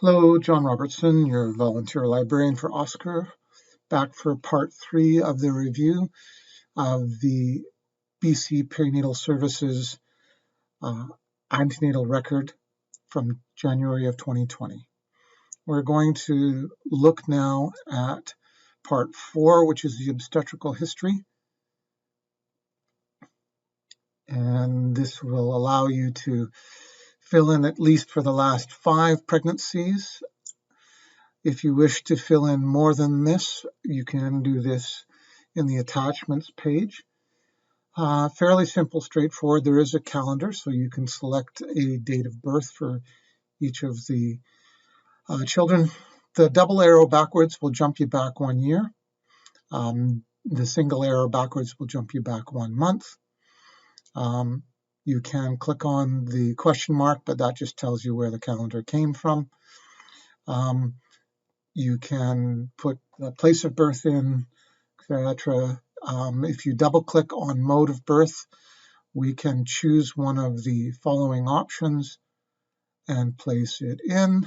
Hello, John Robertson, your volunteer librarian for Oscar, back for part 3 of the review of the BC Perinatal Services Antenatal Record from January of 2020. We're going to look now at part 4, which is the obstetrical history. And this will allow you to fill in, at least for the last 5 pregnancies. If you wish to fill in more than this, you can do this in the attachments page. Fairly simple, straightforward. There is a calendar, so you can select a date of birth for each of the children. The double arrow backwards will jump you back 1 year. The single arrow backwards will jump you back 1 month. You can click on the question mark, but that just tells you where the calendar came from. You can put the place of birth in, etc. If you double click on mode of birth, we can choose one of the following options and place it in.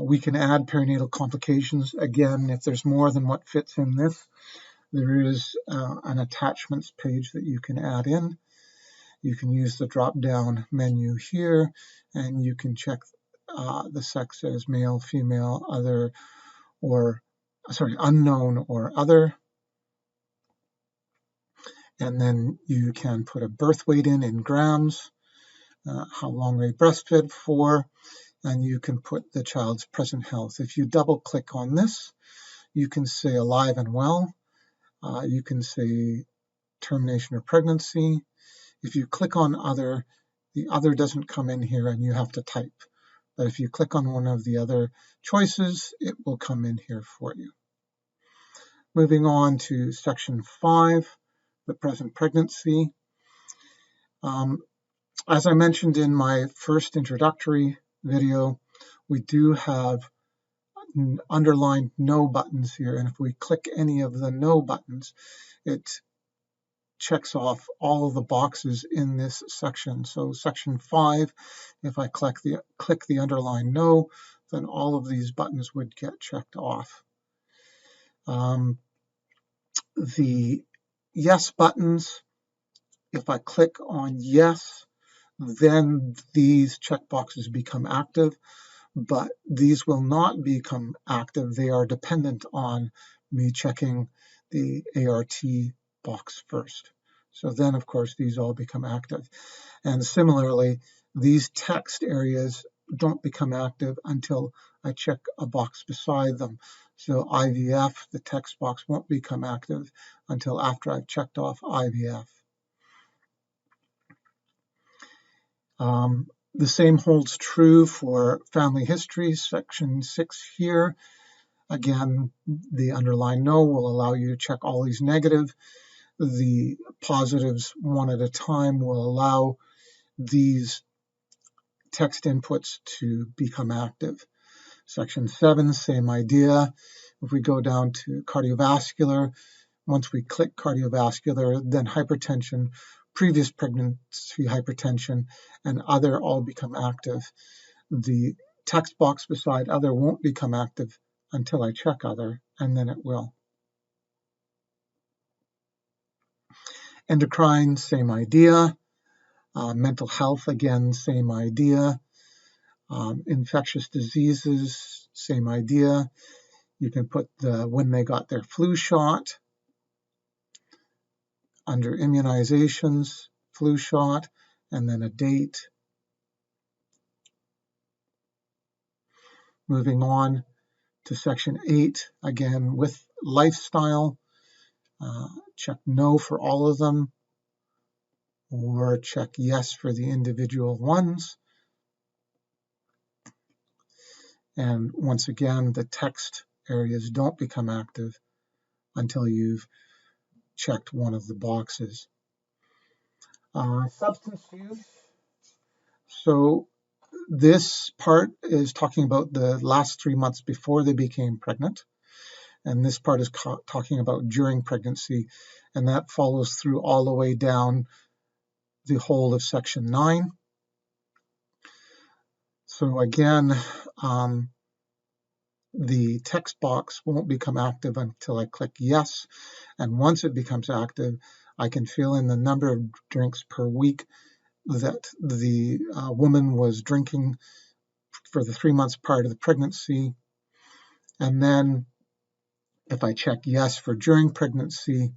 We can add perinatal complications. Again, if there's more than what fits in this, there is an attachments page that you can add in. You can use the drop-down menu here, and you can check the sex as male, female, other, or unknown or other. And then you can put a birth weight in grams, how long they breastfed for, and you can put the child's present health. If you double click on this, you can say alive and well. You can say termination of pregnancy. If you click on other, the other doesn't come in here and you have to type. But if you click on one of the other choices, it will come in here for you. Moving on to section 5, the present pregnancy. As I mentioned in my first introductory video, we do have underlined no buttons here, and if we click any of the no buttons, it checks off all of the boxes in this section. So section 5, if I click the underlined no, then all of these buttons would get checked off. The yes buttons, if I click on yes, then these checkboxes become active, but these will not become active. They are dependent on me checking the ART box first. So then, of course, these all become active. And similarly, these text areas don't become active until I check a box beside them. So IVF, the text box, won't become active until after I've checked off IVF. The same holds true for family history, section 6 here. Again, the underlined no will allow you to check all these negative. The positives one at a time will allow these text inputs to become active. Section 7, same idea. If we go down to cardiovascular, once we click cardiovascular, then hypertension, previous pregnancy hypertension, and other all become active. The text box beside other won't become active until I check other, and then it will. Endocrine, same idea. Mental health, again, same idea. Infectious diseases, same idea. You can put when they got their flu shot. Under immunizations, flu shot, and then a date. Moving on to section 8, again with lifestyle, check no for all of them, or check yes for the individual ones. And once again, the text areas don't become active until you've checked one of the boxes. Substance use. So this part is talking about the last 3 months before they became pregnant. And this part is talking about during pregnancy. And that follows through all the way down the whole of section 9. So again, the text box won't become active until I click yes. And once it becomes active, I can fill in the number of drinks per week that the woman was drinking for the 3 months prior to the pregnancy. And then if I check yes for during pregnancy,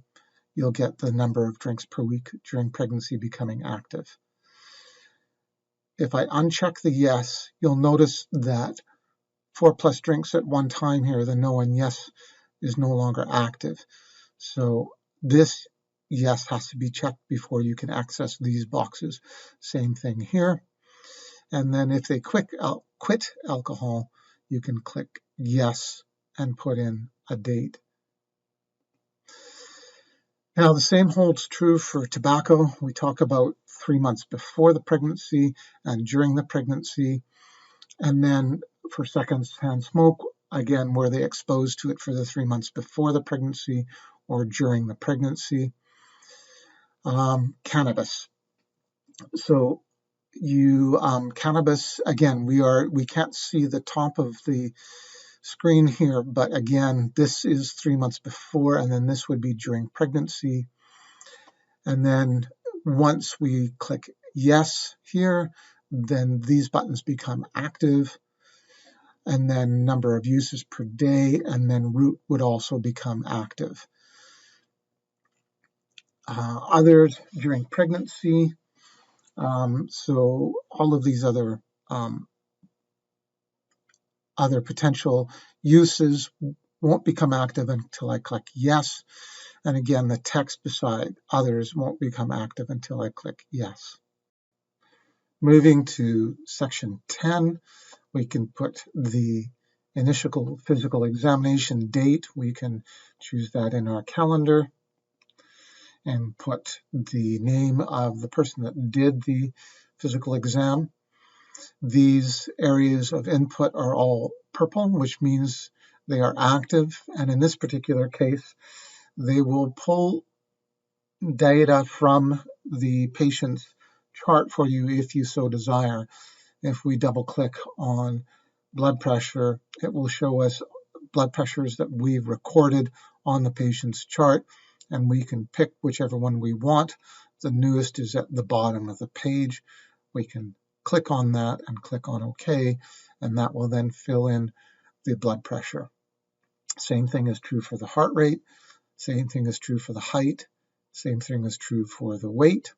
you'll get the number of drinks per week during pregnancy becoming active. If I uncheck the yes, you'll notice that 4+ drinks at one time here, the no and yes is no longer active. So this yes has to be checked before you can access these boxes. Same thing here. And then if they quit alcohol, you can click yes and put in a date. Now the same holds true for tobacco. We talk about 3 months before the pregnancy and during the pregnancy. And then for secondhand smoke, again, were they exposed to it for the 3 months before the pregnancy or during the pregnancy. Cannabis. So cannabis, again, we can't see the top of the screen here, but again, this is 3 months before, and then this would be during pregnancy. And then once we click yes here, then these buttons become active, and then number of uses per day, and then route would also become active. Others during pregnancy, so all of these other potential uses won't become active until I click yes. And again, the text beside others won't become active until I click yes. Moving to section 10, we can put the initial physical examination date. We can choose that in our calendar and put the name of the person that did the physical exam. These areas of input are all purple, which means they are active. And in this particular case, they will pull data from the patient's chart for you if you so desire. If we double click on blood pressure, it will show us blood pressures that we've recorded on the patient's chart, and we can pick whichever one we want. The newest is at the bottom of the page. We can click on that and click on OK, and that will then fill in the blood pressure. Same thing is true for the heart rate. Same thing is true for the height. Same thing is true for the weight.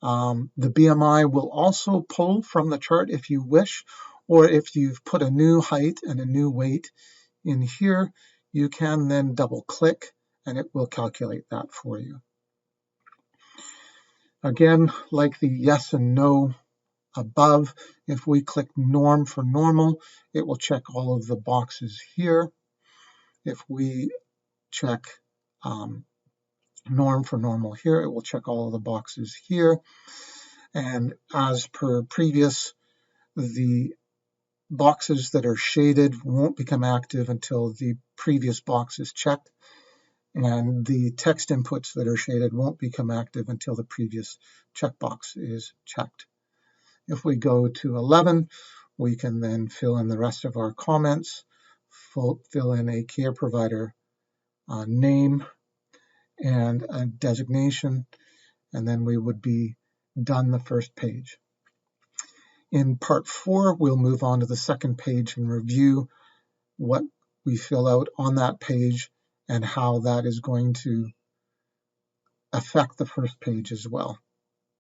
The BMI will also pull from the chart if you wish, or if you've put a new height and a new weight in here, you can then double click and it will calculate that for you. Again, like the yes and no above, if we click norm for normal, it will check all of the boxes here. If we check norm for normal here, it will check all of the boxes here. And as per previous, the boxes that are shaded won't become active until the previous box is checked, and the text inputs that are shaded won't become active until the previous checkbox is checked. If we go to 11, we can then fill in the rest of our comments, fill in a care provider name and a designation, and then we would be done the first page. In part 4, we'll move on to the second page and review what we fill out on that page and how that is going to affect the first page as well.